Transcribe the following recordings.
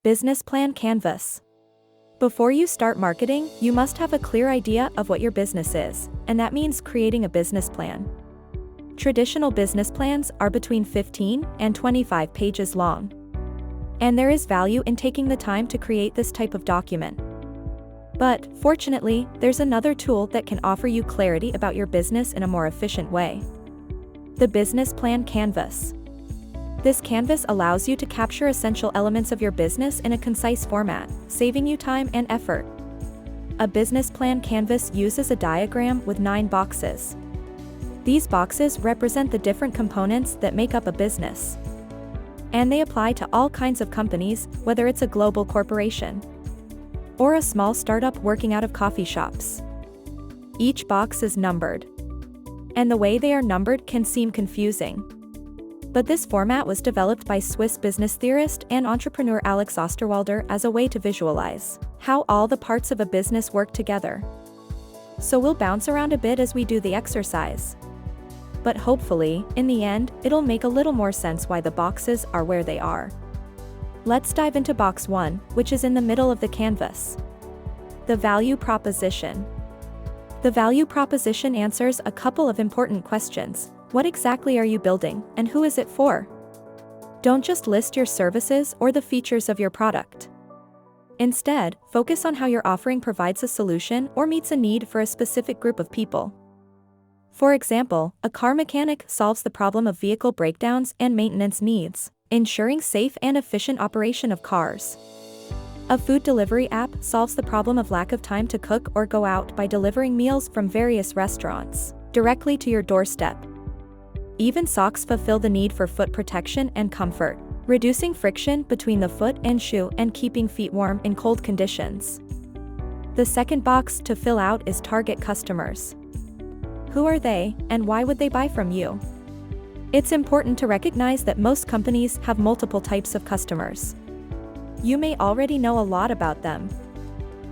Business plan canvas. Before you start marketing, you must have a clear idea of what your business is, and that means creating a business plan. Traditional business plans are between 15 and 25 pages long. And there is value in taking the time to create this type of document. But, fortunately, there's another tool that can offer you clarity about your business in a more efficient way. The Business Plan Canvas. This canvas allows you to capture essential elements of your business in a concise format, saving you time and effort. A business plan canvas uses a diagram with 9 boxes. These boxes represent the different components that make up a business. And they apply to all kinds of companies, whether it's a global corporation or a small startup working out of coffee shops. Each box is numbered. And the way they are numbered can seem confusing. But this format was developed by Swiss business theorist and entrepreneur Alex Osterwalder as a way to visualize how all the parts of a business work together. So we'll bounce around a bit as we do the exercise. But hopefully, in the end, it'll make a little more sense why the boxes are where they are. Let's dive into box 1, which is in the middle of the canvas. The value proposition. The value proposition answers a couple of important questions. What exactly are you building, and who is it for? Don't just list your services or the features of your product. Instead, focus on how your offering provides a solution or meets a need for a specific group of people. For example, a car mechanic solves the problem of vehicle breakdowns and maintenance needs, ensuring safe and efficient operation of cars. A food delivery app solves the problem of lack of time to cook or go out by delivering meals from various restaurants directly to your doorstep. Even socks fulfill the need for foot protection and comfort, reducing friction between the foot and shoe and keeping feet warm in cold conditions. The second box to fill out is target customers. Who are they, and why would they buy from you? It's important to recognize that most companies have multiple types of customers. You may already know a lot about them.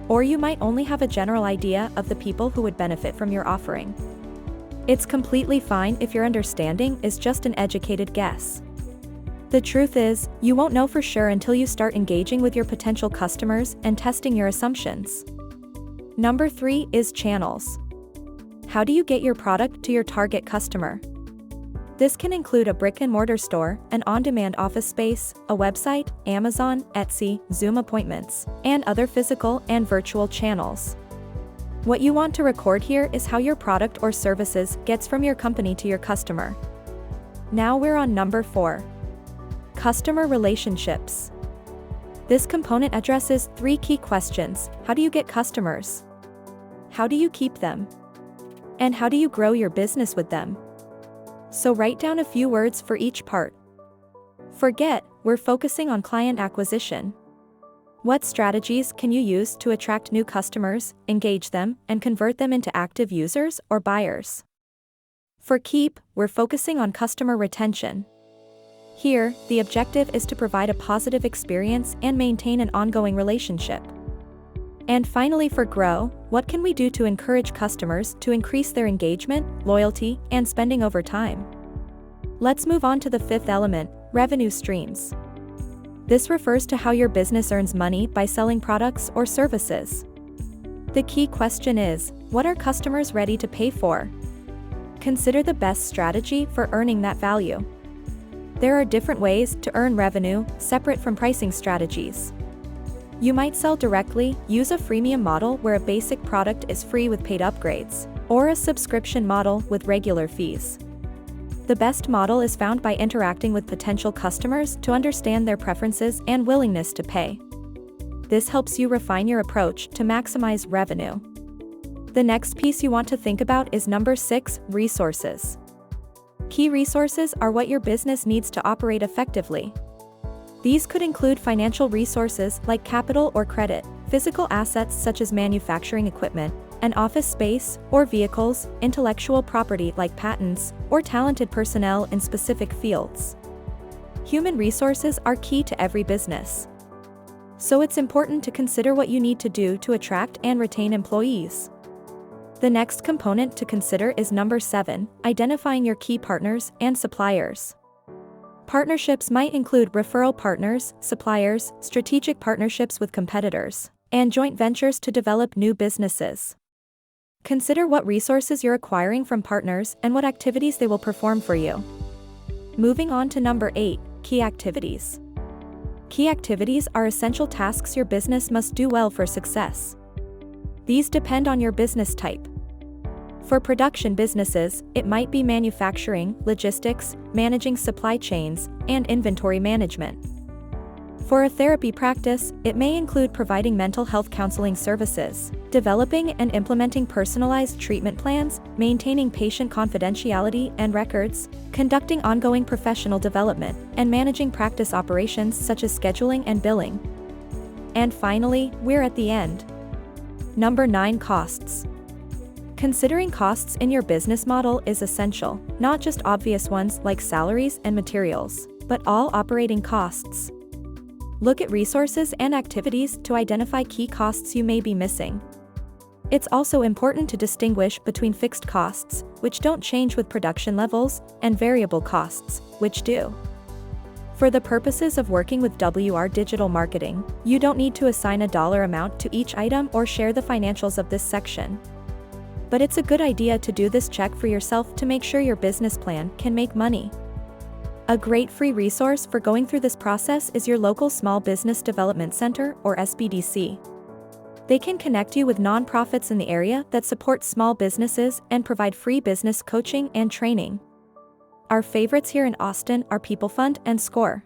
Or you might only have a general idea of the people who would benefit from your offering. It's completely fine if your understanding is just an educated guess. The truth is, you won't know for sure until you start engaging with your potential customers and testing your assumptions. Number 3 is channels. How do you get your product to your target customer? This can include a brick-and-mortar store, an on-demand office space, a website, Amazon, Etsy, Zoom appointments, and other physical and virtual channels. What you want to record here is how your product or services gets from your company to your customer. Now we're on number 4. Customer relationships. This component addresses 3 key questions. How do you get customers? How do you keep them? And how do you grow your business with them? So write down a few words for each part. Forget, we're focusing on client acquisition. What strategies can you use to attract new customers, engage them, and convert them into active users or buyers? For keep, we're focusing on customer retention. Here, the objective is to provide a positive experience and maintain an ongoing relationship. And finally, for grow, what can we do to encourage customers to increase their engagement, loyalty, and spending over time? Let's move on to the 5th element, revenue streams. This refers to how your business earns money by selling products or services. The key question is, what are customers ready to pay for? Consider the best strategy for earning that value. There are different ways to earn revenue, separate from pricing strategies. You might sell directly, use a freemium model where a basic product is free with paid upgrades, or a subscription model with regular fees. The best model is found by interacting with potential customers to understand their preferences and willingness to pay. This helps you refine your approach to maximize revenue. The next piece you want to think about is number 6, resources. Key resources are what your business needs to operate effectively. These could include financial resources like capital or credit, physical assets such as manufacturing equipment, an office space or vehicles, intellectual property like patents, or talented personnel in specific fields. Human resources are key to every business. So it's important to consider what you need to do to attract and retain employees. The next component to consider is number 7, identifying your key partners and suppliers. Partnerships might include referral partners, suppliers, strategic partnerships with competitors, and joint ventures to develop new businesses. Consider what resources you're acquiring from partners and what activities they will perform for you. Moving on to number 8, key activities. Key activities are essential tasks your business must do well for success. These depend on your business type. For production businesses, it might be manufacturing, logistics, managing supply chains, and inventory management. For a therapy practice, it may include providing mental health counseling services, developing and implementing personalized treatment plans, maintaining patient confidentiality and records, conducting ongoing professional development, and managing practice operations such as scheduling and billing. And finally, we're at the end. Number 9, costs. Considering costs in your business model is essential, not just obvious ones like salaries and materials, but all operating costs. Look at resources and activities to identify key costs you may be missing. It's also important to distinguish between fixed costs, which don't change with production levels, and variable costs, which do. For the purposes of working with WR Digital Marketing, you don't need to assign a dollar amount to each item or share the financials of this section. But it's a good idea to do this check for yourself to make sure your business plan can make money. A great free resource for going through this process is your local Small Business Development Center, or SBDC. They can connect you with nonprofits in the area that support small businesses and provide free business coaching and training. Our favorites here in Austin are People Fund and SCORE.